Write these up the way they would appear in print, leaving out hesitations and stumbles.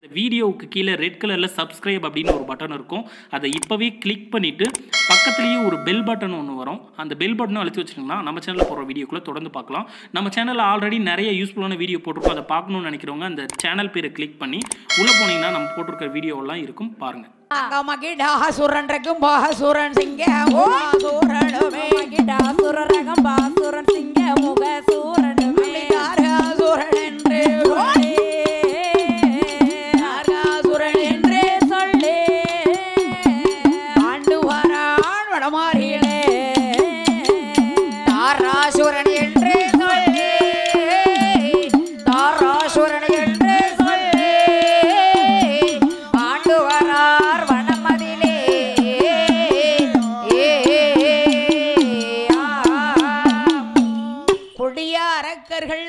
வீடியோவுக்கு கீழே ரெட் கலரில் சப்ஸ்கிரைப் அப்படின்னு ஒரு பட்டன் இருக்கும். அதை இப்போவே கிளிக் பண்ணிவிட்டு பக்கத்துலேயே ஒரு பெல் பட்டன் ஒன்று வரும். அந்த பெல் பட்டனும் அழுத்தி வச்சிங்கன்னா நம்ம சேனலில் போகிற வீடியோக்குள்ளே தொடர்ந்து பார்க்கலாம். நம்ம சேனலில் ஆல்ரெடி நிறைய யூஸ்ஃபுல்லான வீடியோ போட்டிருக்கோம். அதை பார்க்கணும்னு நினைக்கிறவங்க அந்த சேனல் பேரை கிளிக் பண்ணி உள்ளே போனீங்கன்னா நம்ம போட்டிருக்க வீடியோவெல்லாம் இருக்கும், பாருங்கள்.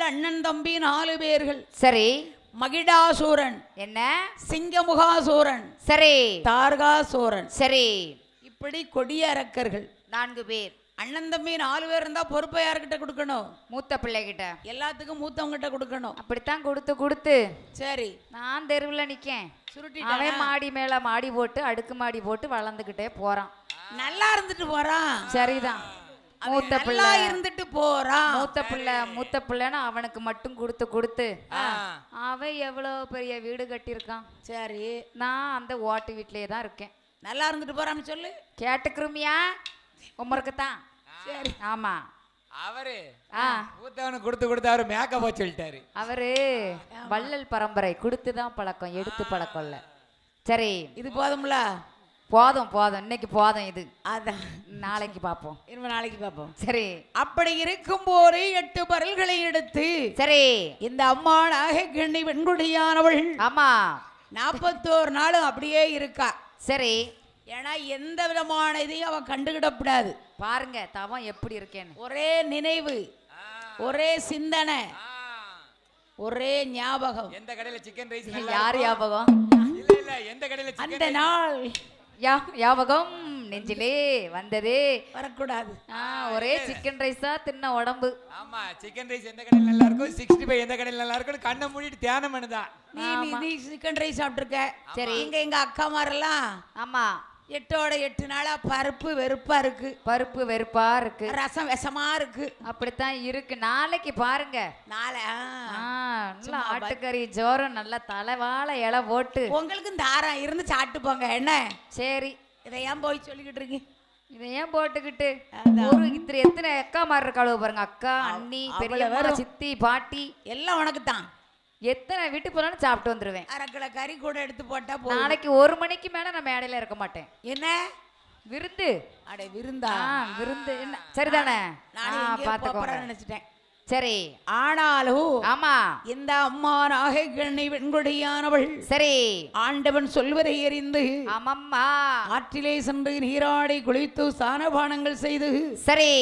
அண்ணன் தம்பி 4 பேர்கள். சரி. மகிடாசூரன், என்ன சிங்கமுகாசூரன், சரி, தார்காசூரன், சரி, இப்படி கொடிய அரக்கர்கள் 4 பேர். அண்ணன் தம்பி 4 பேர் இருந்தா பொறுப்பை யார்கிட்ட கொடுக்கணும்? மூத்த பிள்ளைகிட்ட. எல்லாத்துக்கும் மூத்தவங்க கிட்ட கொடுக்கணும். அப்படித்தான் கொடுத்து சரி. நான் தெருவில் நிக்கேன். சுருட்டிட்டானா? அவன் மாடி மேல மாடி போட்டு அடுக்கு மாடி போட்டு வளர்ந்துகிட்டே போறான். நல்லா இருந்துட்டு போறான். சரிதான். மூத்த பிள்ளை இருந்துட்டு போறான். மூத்த பிள்ளைன்னு அவனுக்கு மட்டும் கொடுத்து அவன் எவ்வளவு பெரிய வீடு கட்டியிருக்கான். சரி. நான் அந்த ஓட்டு வீட்லயே தான் இருக்கேன். நல்லா இருந்துட்டு போறான்னு சொல்லு. கேட்டுக்குருமியா உமருக்கு தான். சரி. ஆமா. அவரு மூத்தவனுக்கு கொடுத்து அவரு மேக்கப் சொல்லிட்டாரு. அவரு வள்ளல் பரம்பரை, கொடுத்துதான் பழக்கம், எடுத்து பழக்கம் இல்ல. சரி, இது போதும்ல? போதும் இன்னைக்கு போதும். இது அதான் நாளைக்கு பார்ப்போம். நாளைக்கு பார்ப்போம். சரி. அப்படி இருக்கும் போது 8 பரல்களை எடுத்து, சரி, இந்த அம்மா நாகக்கண்ணி வெண்குடியானவள், ஆமா, 41 நாளும் அப்படியே இருக்கா. சரி. ஏன்னா எந்த விதமான இதையும் அவன் கண்டுகிடப்படாது. பாருங்க தவம் எப்படி இருக்கேன்னு. ஒரே நினைவு, ஒரே சிந்தனை, ஒரே ஞாபகம். எந்த கடையில சிக்கன் ரைஸ் யார் ஞாபகம்? இல்ல எந்த கடையில அந்த நாள் ஞாபகம் நெஞ்சிலே வந்ததே வரக்கூடாது. ஒரே சிக்கன் ரைஸா தின்ன உடம்பு. ஆமா, சிக்கன் ரைஸ் எந்த கடையில நல்லா இருக்கும், 65 எந்த கடையில நல்லா இருக்கும், கண்ணை மூடிட்டு தியானம் பண்ணுதான். நீ சிக்கன் ரைஸ் சாப்பிட்டுருக்க. சரி. இங்க எங்க அக்கா மாரெல்லாம், ஆமா, 8 நாளா பருப்பு வெறுப்பா இருக்கு, ரசம் விஷமா இருக்கு. அப்படித்தான் இருக்கு. நாளைக்கு பாருங்க. நாளை நல்லா ஆட்டுக்கறி ஜோரம் நல்லா தலைவாழ இலை போட்டு உங்களுக்கு தாரம் இருந்து சாப்பிட்டு போங்க. என்ன? சரி. இதை ஏன் போய் சொல்லிக்கிட்டு இருக்கீங்க? இதை ஏன் போட்டுக்கிட்டு? ஒரு எத்தனை அக்கா மாதிரி இருக்காளோ பாருங்க. அக்கா, அண்ணி, பெரியம்மா, சித்தி, பாட்டி எல்லாம் உனக்கு தான். எத்தனை வீட்டு போனாலும் சாப்பிட்டு வந்துருவேன். 1/2 கிலோ கறி கூட எடுத்து போட்டா போதும். நாளைக்கு 1 மணிக்கு மேல நான் மேடையில இருக்க மாட்டேன். என்ன விருந்து? அடே விருந்தா? விருந்து என்ன? சரிதானே? பாத்துக்கோங்க நினைச்சிட்டேன். சரி. ஆனாலும் ஆமா, இந்த அம்மா நாகக்கண்ணி வெண்கொடியானவள், சரி, ஆண்டவன் சொல்வதை எறிந்து, ஆமம்மா, ஆற்றிலே சென்று நீராடி குளித்து ஸ்நானபானங்கள் செய்து, சரி,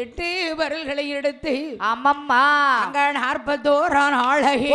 8 பரல்களை எடுத்து, ஆமம்மா, அங்க 41 நாளகே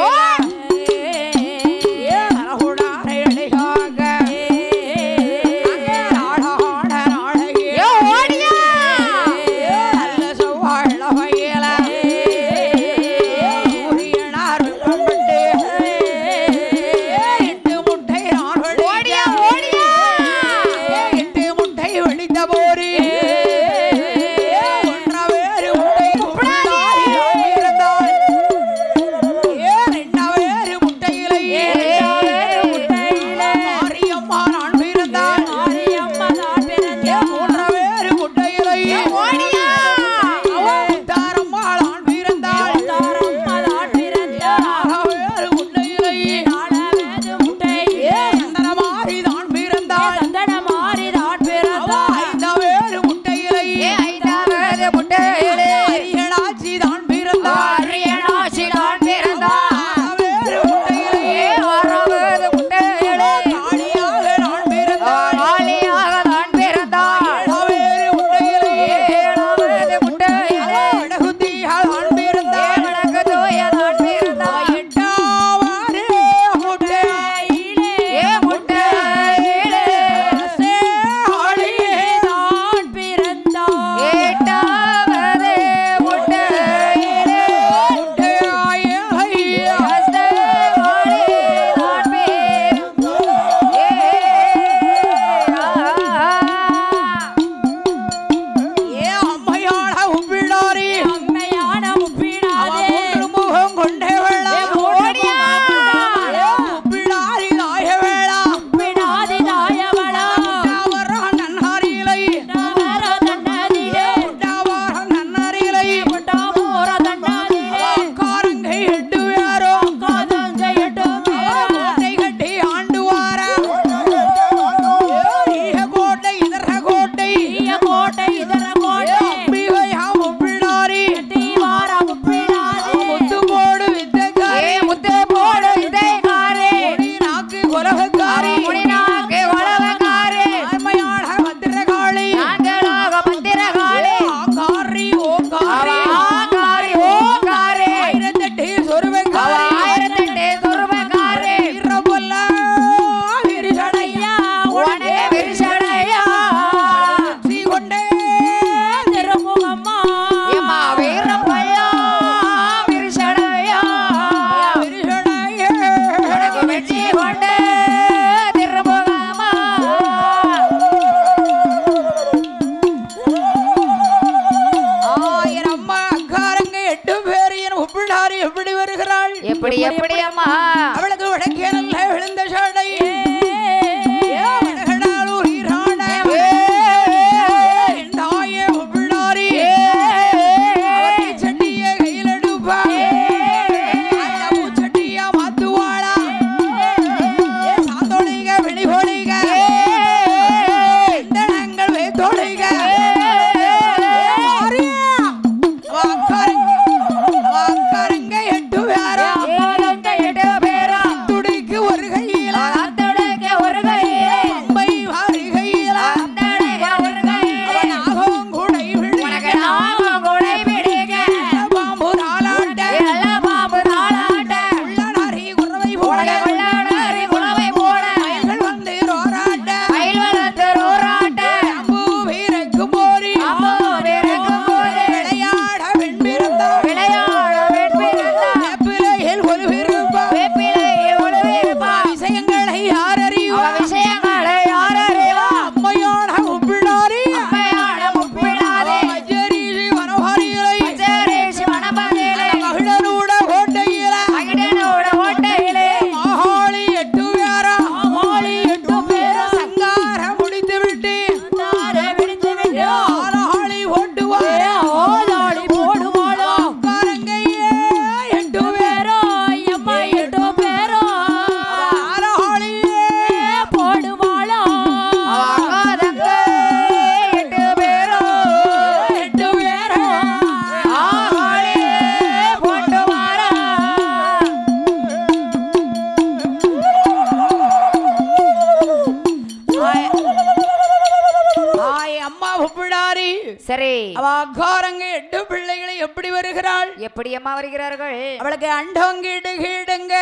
சரி அவ அக்காரங்க 8 பிள்ளைகளை எப்படி வருகிறாள்? எப்படி அம்மா வருகிறார்கள்? அவளுக்கு அண்டங்கீடு கீடுங்க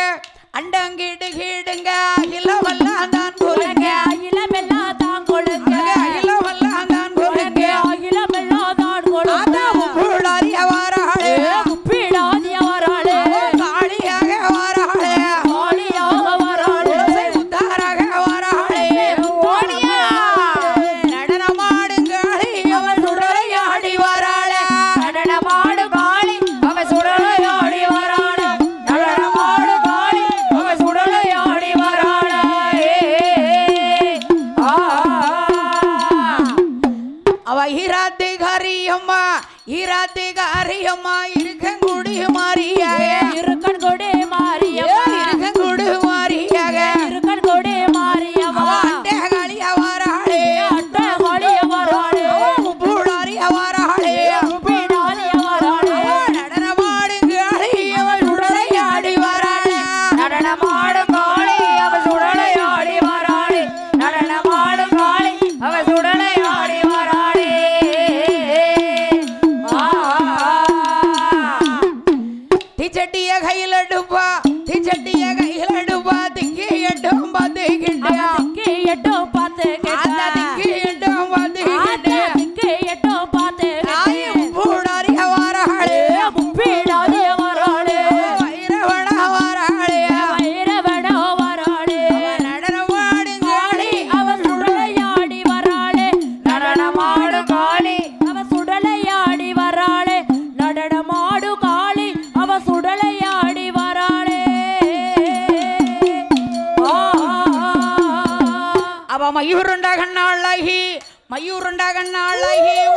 அண்டங்கீடு கீடுங்க அகிலவெல்லாம் தான் கொலுங்க அகிலமெல்லாம் தான் கொழுங்க அகிலவெல்லாம் தான் கொலுங்க அகிலமெல்லாம் தான் கொழுங்க முப்புளாரிய வாராளே முப்பிடாதிய வராளே காளியாக வாராளே காளியாக வராளே உத்தாராக வாராளே ஓடியா நடனமாடுங்காளி அவள் சுடலையாடி வாராளே நடனமாடு காளி அவ சுடலையாடி வராளே நடனமாடு காளி அவ சுடலையாடி வராளே அவ ஈராத்திகாரியம்மா இருக்கங்குடி மாறியாக இருக்கன் கொடி மாரியம்மா இருக்கங்குடி மாறியாக இருக்கன் கொடி மாரியம்மா அண்டே காளிய வாராளே அட்ட காளிய வராளே முப்புளாரிய வாராளே முப்பிடாதிய வராளே நடனமாடுங்காளி அவள் சுடலையாடி வாராளே நடனமாடு காளி அவ சுடலையாடி வராளே நடனமாடு காளி அவ சுடலையாடி வராளே திச்சட்டிய கையில் எடுப்பா திக்கி எட்டும் பார்த்து கிட்டியா திக்கு எட்டோ பார்த்து அந்த திக்கி எட்டும் பார்த்து கிட்டியா திக்கு எட்டோ பார்த்து பூடாரிய வாராளே முப்பிடாதிய வராளே வைரவன வாராளே வைரவனோ வராளே நடனமாடுங்காளி அவ சுடலையாடி வராளே நடனமாடு காளி அவ சுடலையாடி வராளே நடனமாடு காளி அவ சுடலையாடி வராளே அவ மயூருண்ட கண்ணாளாகி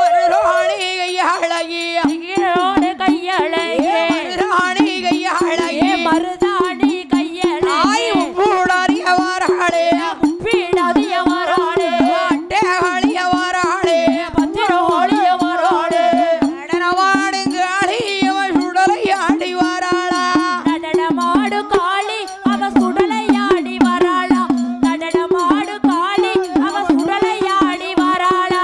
ஒரு ராணி கையாளகி ஈரோடு கையழகே ராணி கையாளகி மருதாணி கையழகே பூடாரிய வாராளே முப்பிடாதிய வராளே அட்டேகாளிய வாராளே பத்திரோளிய வராளே நடனமாடுங்காளி அவள் சுடலையாடி வாராளா நடனமாடு காளி அவ சுடலையாடி வராளா நடனமாடு காளி அவ சுடலையாடி வராளா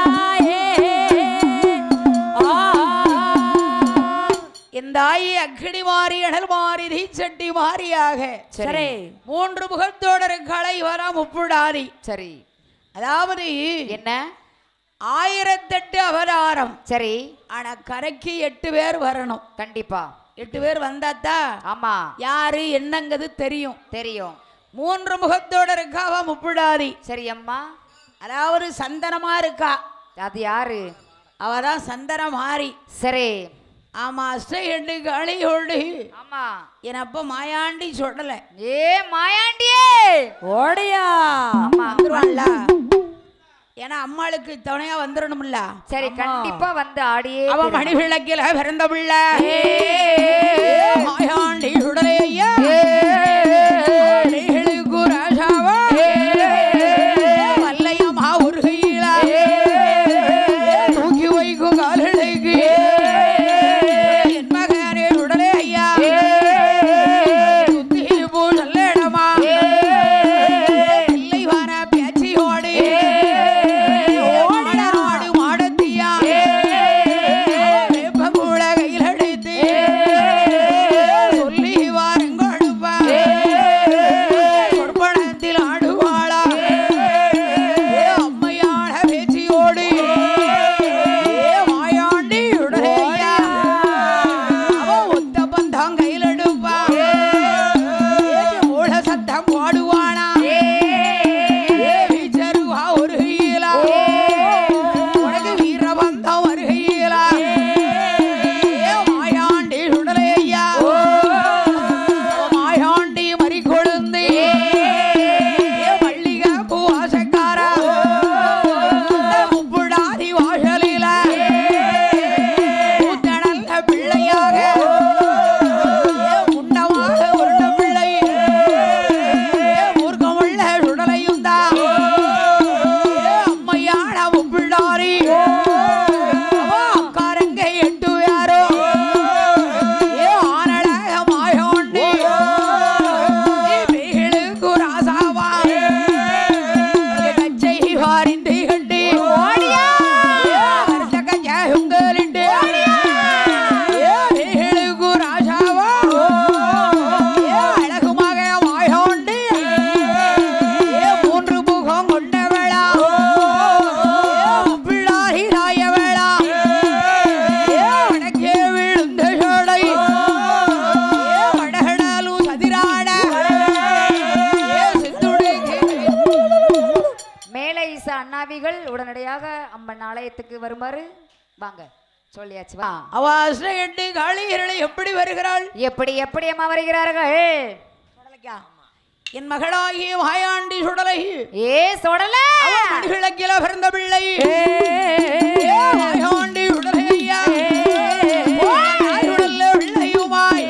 இந்த ஆயி அக்கினி மாறி அனல் மாறி தீச்சட்டி மாறியாக சரி 3 முகத்தோடர் களை வர முப்புடாதி சரி அதாவது என்ன 1008 அவதாரம் சரி ஆனா கரைக்கு 8 பேர் வரணும் கண்டிப்பா 8 பேர் வந்தாத்தா ஆமா யாரு என்னங்கிறது தெரியும் தெரியும் 3 முகத்தோட இருக்கா அவ முப்புடாதி சரி அம்மா அதாவது சந்தனமா இருக்கா அது யாரு அவதான் சந்தன மாறி சரி ஆமா அஷ்ட களியோடு ஆமா என் அப்ப மாயாண்டி சொல்லல ஏ மாயாண்டியே ஓடியா ஆமா வந்துருவான்ல ஏன்னா அம்மாளுக்கு துணையா வந்துடணும்ல சரி கண்டிப்பா வந்து ஆடியே அவ மணி விளக்கில பிறந்த பிள்ளை மாயாண்டி சுடலே ஐயா வல்லையம்மா ஒரு கையில தூக்கி வைக்கும் காலடைக்கு என் மகனே சுடலே ஐயா சுத்தி பூ நல்லடமா இல்லை வர பேச்சியோடு ஓடனாடு மாடத்தியா வேப்ப கூட கையில் அடித்து சொல்லி வாருங்கொடுப்பா அண்ணாவிகள் உடனடியாக அம்மன் ஆலயத்துக்கு வருமாறு வாங்க சொல்லியாச்சு. வா. அவ அஷ்டகண்டி காளியர்களை எப்படி வருகிறாள்? எப்படி எப்படி அம்மா வருகிறார்கள்? என் மகளாகிய வாயாண்டி சுடலை ஏ சுடல கிழக்கில பிறந்த பிள்ளை வாயாண்டி சுடலை ஐயா பிள்ளையுமாய்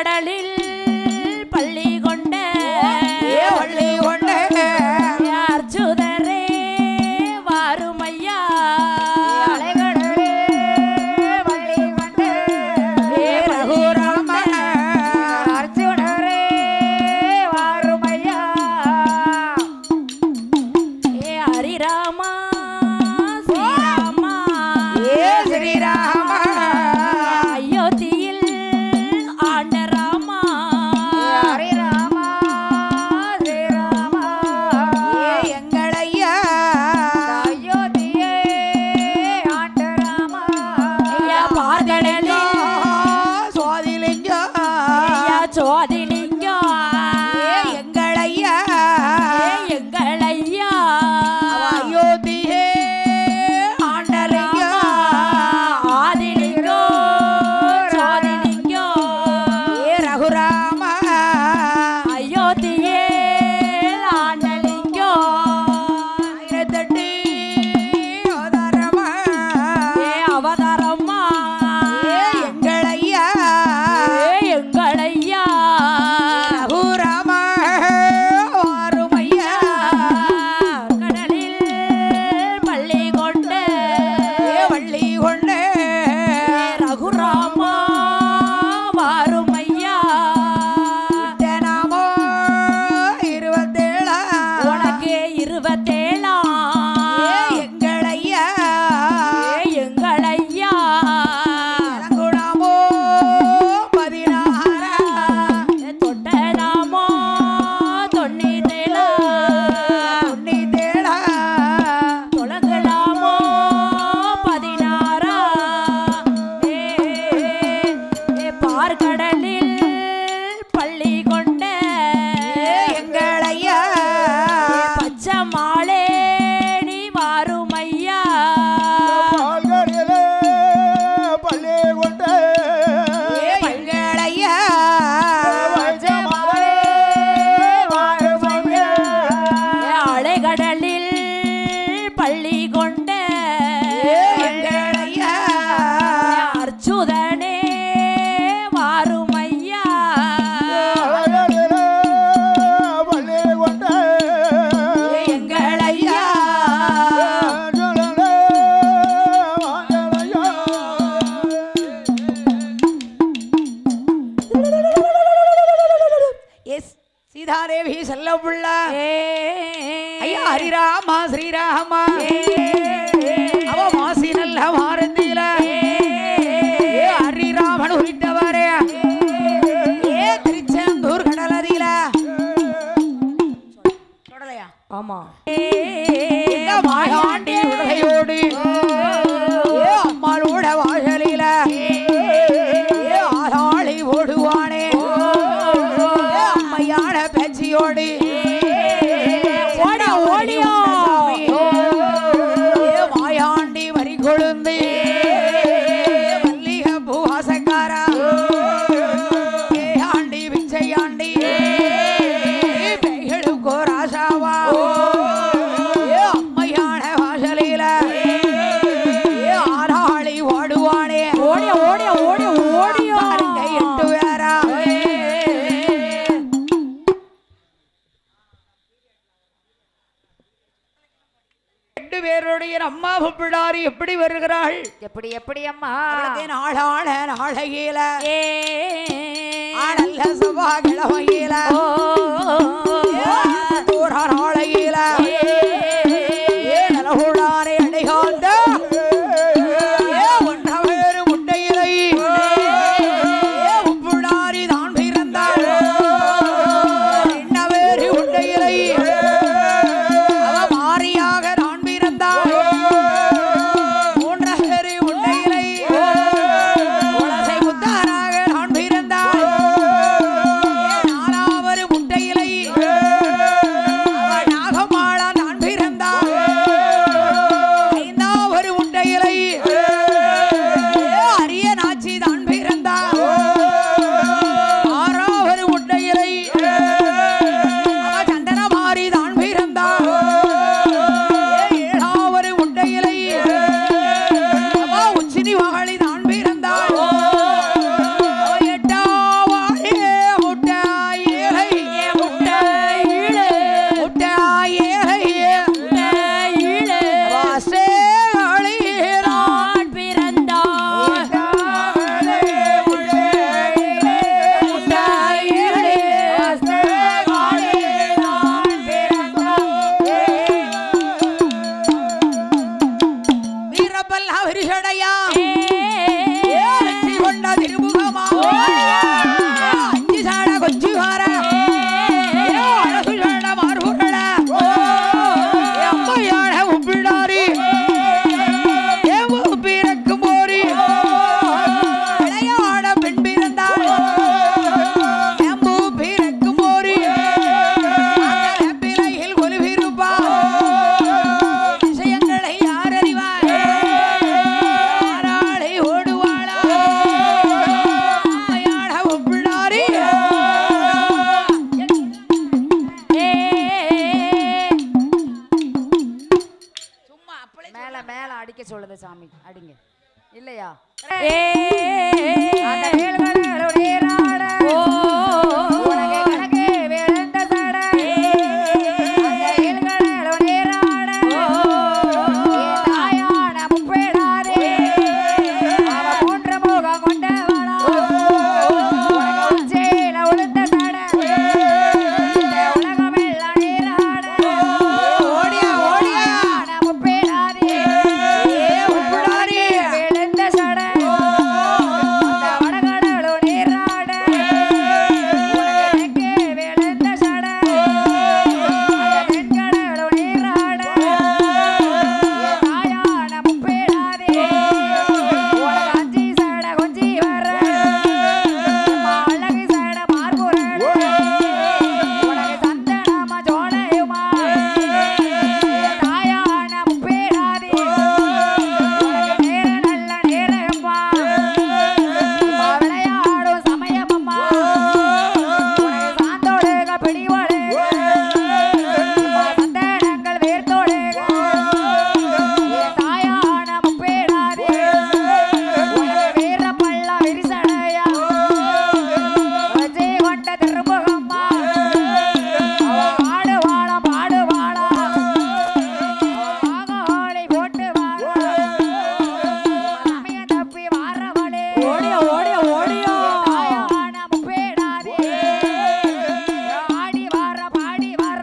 பார்க்கடலில் பள்ளி கொண்ட வள்ளி கொண்ட அர்ச்சுதரே வாருமையா வள்ளி கொண்டு ரகுராம அர்ஜுனரே வாருமையா ஹரிராமா ஸ்ரீராமா ஸ்ரீராம அயோத்தியில் ஆண்ட ராமா ஹரி ராமா ஸ்ரீராமா எங்களையா அயோத்தியே ஆண்ட ராமா பார்க்கடலில் சுவாதிலிங்கம் சோதிலிங்கம் எங்களையா எங்களையா அயோத்தியே ஆண்டலிங்கம் ஆதிலிங்கம் சோதிலிங்கம் ரகுராம அயோத்தியே ஆண்டலிங்கம் ஆயிரத்தெட்டு அவதாரமா அவதாரம்மா எங்களையா எங்களையா ரகுராம வாருமையா கடலில் பள்ளி கொண்ட வள்ளி கொண்டு ரகுராமா வாருமையா நாமோ 27 உனக்கு 27 எங்களையா எங்களையா குணமோ 16 தொட்டனாமோ 97 97 தொலங்கலாமோ 16 பார்க்கடலில் பள்ளி கொண்ட எங்களையா பச்சை மாலே நீ வாருமையா எங்களையா அலைகடலில் பள்ளி கொண்ட எங்களையா அர்ச்சுதனே வாருமையா எங்களையா எஸ் சீதாதேவி செல்லப்புள்ள ஐயா ஹரிராமா ஸ்ரீராமா அவ மாசி நல்ல மாரந்தில ஹரிராமன் உரித்தவரே திருச்செந்தூர் கடலதில தொடலையா ஆமா மாயாண்டி உடையோடு அம்மாளோட வாசலில ஆளாளி ஓடுவானே அம்மையான பேச்சியோடு ஓடி ஓடியோ மாயாண்டி வரி கொழுந்து மல்லிகை பூவாசக்காரா ஆண்டி விச்சையாண்டி பெய்களுக்கோ ராசாவா அம்மையான வாசலில ஆளாளி ஓடுவானே ஓடியோ ஓடியோ ஓடியோ ஓடியோ பாருங்க 8 பேரா பேருடைய அம்மா பிடாரி எப்படி வருகிறாள் எப்படி எப்படி அம்மா அவளுக்கு நாளான நாளையில ஏ ஆடல்ல செவ்வாய்க்கிழமையில தூர நாளையில நலகுடாரை அடைகாந்த ஒன்றவேறு முட்டையிலை உப்புடாரி தான் பிறந்தாள் இன்னவேறு முட்டையிலை அவ மாறியாக தான் பிறந்தாள் மூன்றவேறு முட்டையிலை உலசை முத்தாராக தான் பிறந்தாள் நாலாவது கொஞ்சி வார அழகு சொல்ல மாறுபுரள அம்மையான உப்பிடாரி பிறக்கும் போரி விளையாட பெண் பிறந்தாள் எம்பு பிறக்கும் போரி பிறையில் கொலுவிருப்பா விஷயங்களை யார் அறிவார் யாராளை ஓடுவாளா அம்மையான உப்பிடாரி சும்மா அப்பளே மேல மேல அடிக்க சொல்லுது சாமி அடிங்க இல்லையா அந்த வேல்களுடைய நாட உலகே கணக்கே வேலந்த சட அந்த வேல்களுடைய நாட தாயான முப்பேடாரே அவ போன்ற முகம் கொண்டவளா உலக உச்சேல உளுந்த சட இந்த உலகமெல்லாம் நீராட ஓடியா ஓடியா முப்பேடாரே உப்பிடாரி வேலந்த சட அந்த வடகடலு நீராட உலகே வேலந்த சட அந்த தென்கடலு நீராட தாயான முப்பேடாரே உலக அஞ்சி சட கொஞ்சி வர அழகு சட மார்புரல் உலக சந்தனமா ஜோலையுமா தாயான முப்பேடாரே உலக நேர நல்ல நேரம்மா விளையாடும் சமயமம்மா உனக்கு சாந்தோடுக பிடிவழுக சந்தனங்கள் வேர்த்தோடுக தாயான முப்பேடாரே உனக்கு வீர பள்ள விரிசடையா வஜே கொண்ட திருமுகம்மா பாடுவாளா பாடுவாளா ஆகாளை போட்டு வாழ சமயம் தப்பி வாரவளே ஓடியா ஓடியா ஓடியா தாயான முப்பேடாரே ஆடி வார பாடி வர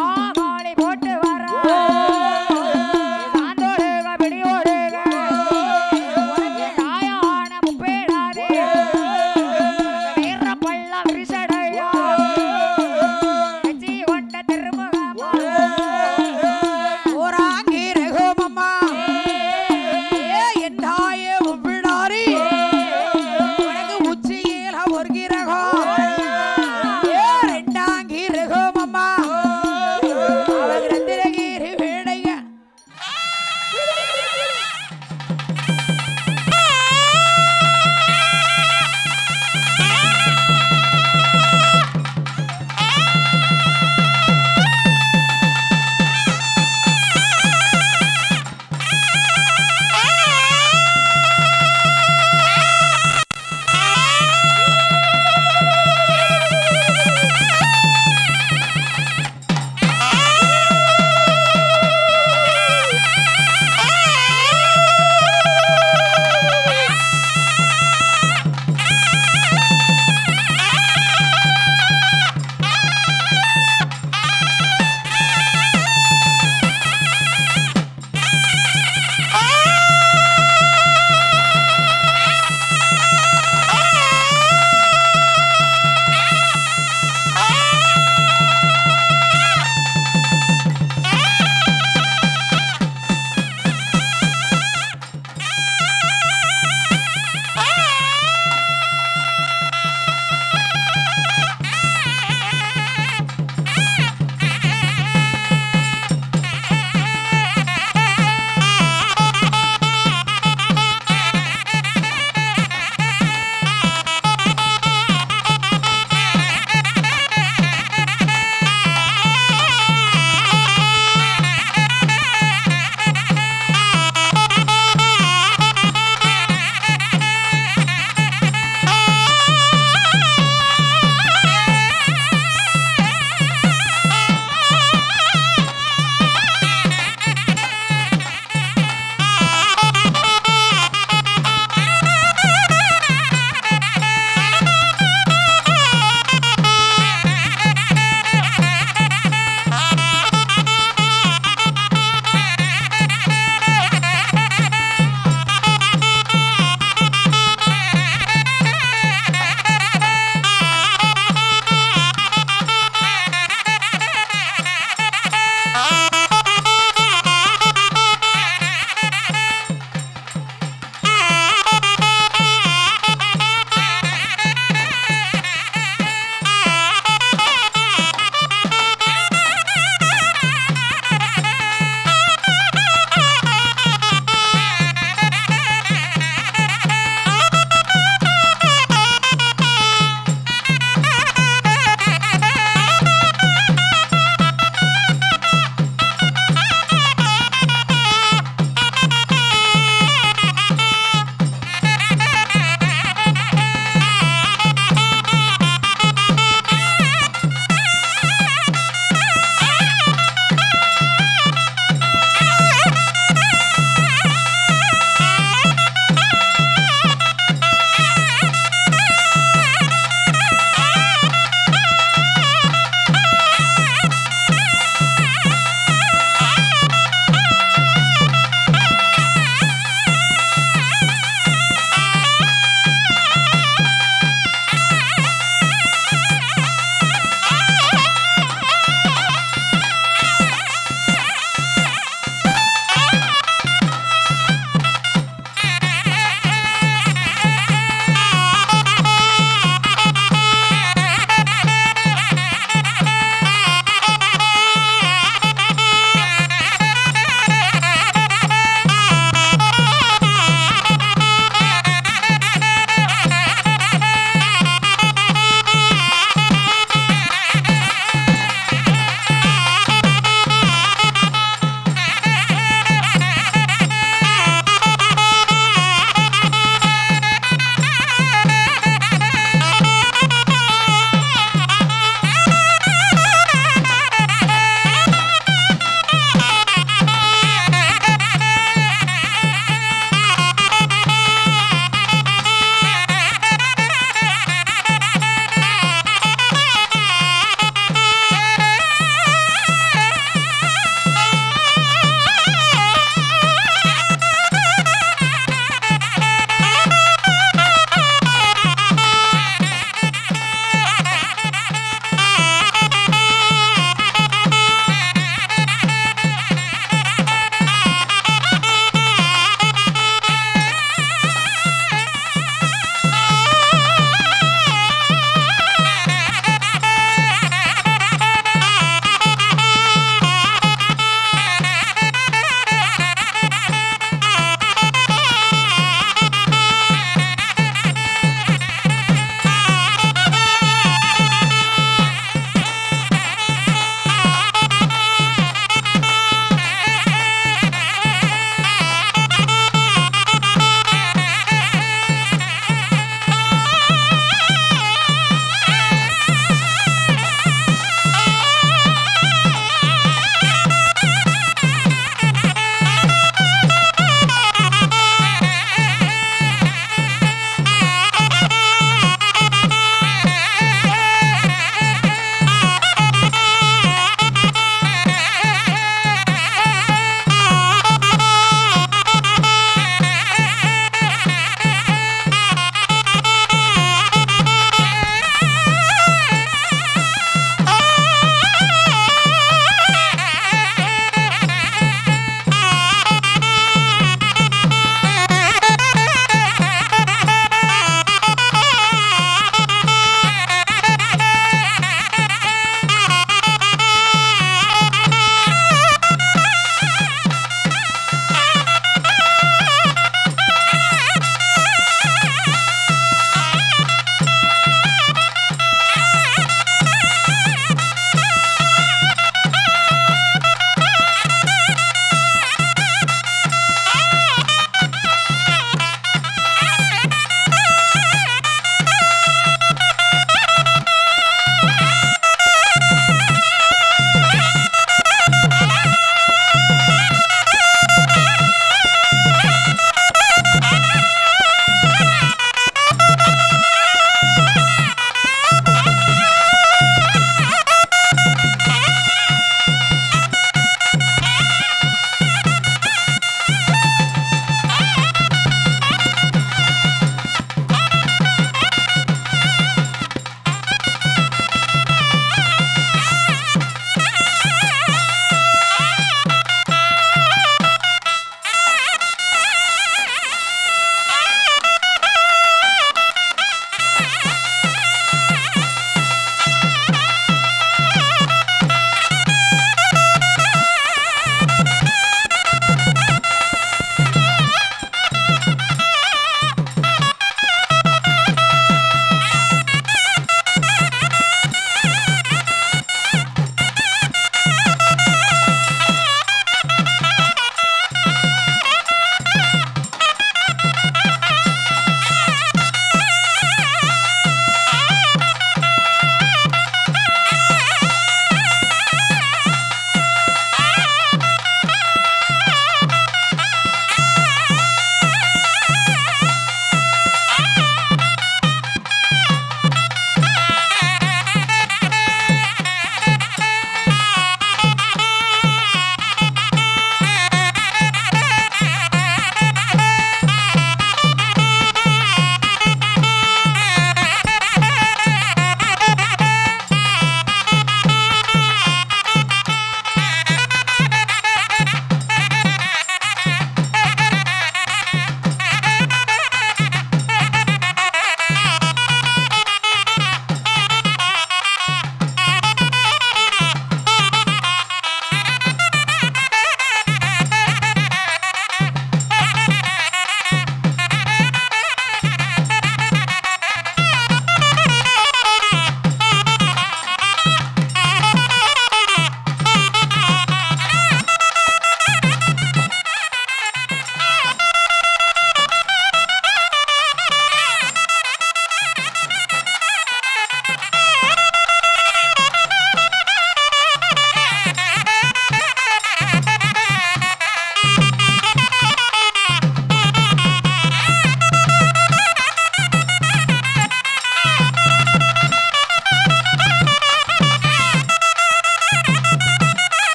ஆகாளை போட்டு வர சாந்தோடுக பிடியோடுக உனக்கு தாயான முப்பேடாரே வீர பள்ள விரிசடையா வச்சி கொண்ட திருமுகமா ஓராங்கி ரகுமம்மா என் தாயே உப்பிடாரி உனக்கு உச்சியில ஒரு கிரகம் ரெண்டாங்கி ரகுமம்மா அவளுக்கு ரத்திரகிரி வேடைங்க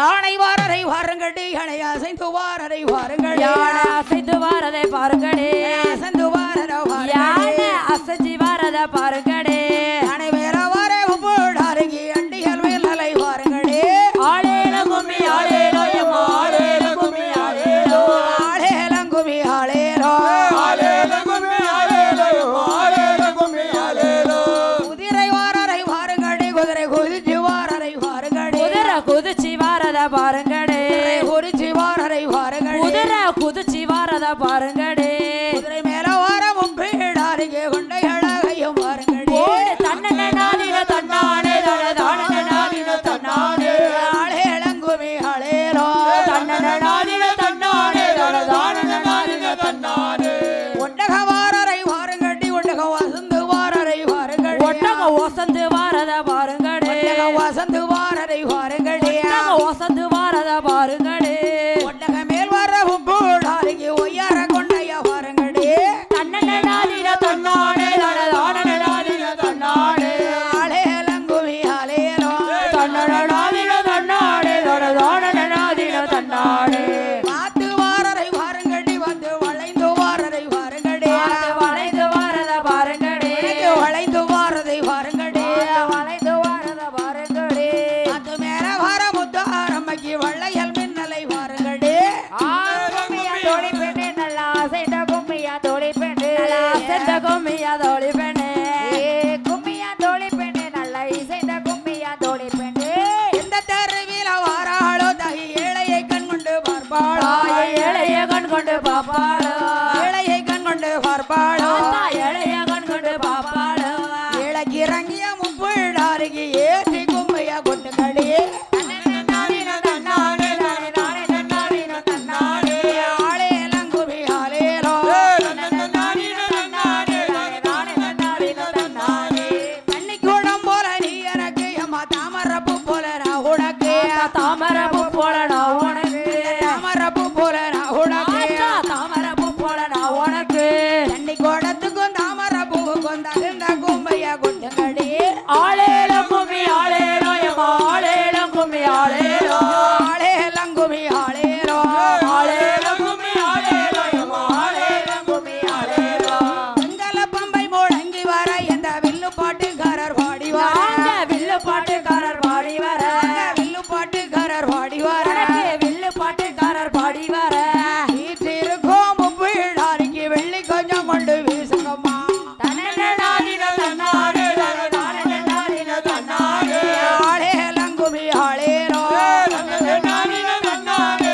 யானை வாரரை வாருங்கடி யானை அசைந்து வாரரை வாருங்கடி யானை அசைந்து வாரதை பாருங்கடே அசைந்து வாரர யானை அசைஞ்சு வாரதை பாருங்கடே யானை வேற வாரே போடாருங்கி அண்டிகள் மேல் அலை வாருங்கடி ஆளேல கும்மி ஆளேலோ எம்மா ஆளேல கும்மி ஆளேலோ ஆளேலங்குமி ஆளேலோ ஆலேலகும்மி ஆலேலோ ஆலேலகும்மி ஆலேலோ குதிரை வாரரை வாருங்கடி குதிரை குதிச்சு வாரரை வாருங்கடி குதிரை குதிச்சு வாரதை பாருங்கடே குறிச்சி வாரரை வாருங்கடி குதிரை குதிச்சு வாரதை பாருங்கடே குதிரை மேல வார முன்பீடாருகே கொண்ட அழகையும் வாருங்கடி தன்னன நாதின தன்னானே தானன நாதின தன்னானே ஆளேலங்குமி ஆளேலோ தன்னன நாதின தன்னானே தானன நாதின தன்னானே ஒட்டக வாரரை வாருங்கடி ஒட்டக வசந்து வாரரை வாருங்கடி ஒட்டக ஒசந்து வாரத பாருங்கடே ஒட்டக வசந்து வாரரை வாருங்கடி ஒட்டக ஒசந்து வாரத பாருங்கடே ஒட்டக மேல் வர முன்பீடாருகே ஒய்யார கொண்டைய வாருங்கடி தன்னன நாதின தன்னானே தானன நாதின தன்னானே ஆளேலங்குமி ஆளேலோ தன்னன நாதின தன்னானே தானன நாதின தன்னானே காத்து வாரரை வாருங்கடி வந்து வளைந்து வாரரை வாருங்கடி வளைந்து வாரத பாருங்கடே வளைந்து வாரதை வாருங்கடி வளைந்து வாரத பாருங்கடே அது மேல வர முத்தாரம்மைக்கு வள்ளையல் மின்னலை வாருங்கடி கும்மியா தோழி பெண்ணே நல்லா அசைந்த கும்மியா தோழி பெண்ணே நல்லா அசைந்த கும்மியா தோழி பெண்ணே கும்மியா தோழி பெண்ணே நல்லா இசைந்த கும்மியா தோழி பெண்ணே எந்த தெருவில வாராளோ தாய் ஏழையை கண் கொண்டு பார்ப்பாளோ ஏழைய கண் கொண்டு பாப்பாளோ ஏழையை கண் கொண்டு பார்ப்பாளோ ஏழைய கண் கொண்டு பாப்பாளோ ஏழைக்கு இறங்கிய முப்பிடாருக்கு ஏற்றி கும்மையா கொட்டுங்கடி ஆளேலங்குமி ஆளேலோ தண்ணி கூடம் போல நீ எனக்கு அம்மா தாமரப்பு போல நான் உனக்கு தாமரப்பு போல நான் உனக்கு தாமரப்பு போல நான் உனக்கு தாமரப்பு போல நான் உனக்கு தண்ணி கூடத்துக்கும் தாமரப்பூவுக்கும் தகுந்த கும்மையா கொட்டுங்கடி ஆளேல கும்மி ஆளேலோ எம்மா ஆளேல கும்மி ஆளேலோ ஆளேலங்குமி ஆளேலோ ஆலேலகும்மி ஆலேலோ ஆலேலகும்மி ஆலேலோ செங்கல பம்பை முழங்கி வர இந்த வில்லு பாட்டுக்காரர் பாடி வர நாங்க வில்லு பாட்டுக்காரர் பாடி வர வில்லு பாட்டுக்காரர் பாடி வர எனக்கு வில்லு பாட்டுக்காரர் பாடி வர வீட்டிற்கும் முப்பிடாருக்கு வெள்ளி கொஞ்சம் கொண்டு வீசுங்கம்மா தன்னன நாதின தன்னானே தானன நாதின தன்னானே ஆளேலங்குமி ஆளேலோ நானின தன்னானே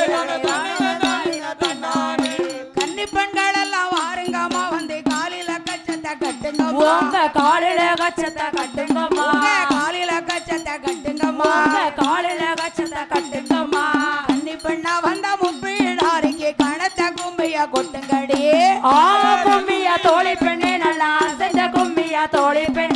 நானின தன்னானே கன்னி பெண்கள் எல்லாம் வாருங்கம்மா வந்து காலில கச்சத்தை கட்டுங்கம்மா உங்க காலில கச்சத்தை கட்டுங்கம்மா காலில கச்சத்தை கட்டுங்கம்மா உங்க காலில கச்சத்தை கட்டுங்கம்மா கன்னி பெண்ணா வந்த முப்பிடாருக்கு கணத்த கும்பிய கொட்டுங்கடி கும்மியா தோழி பெண்ணே நல்லா அசைந்த கும்மியா தோழி பெண்ணே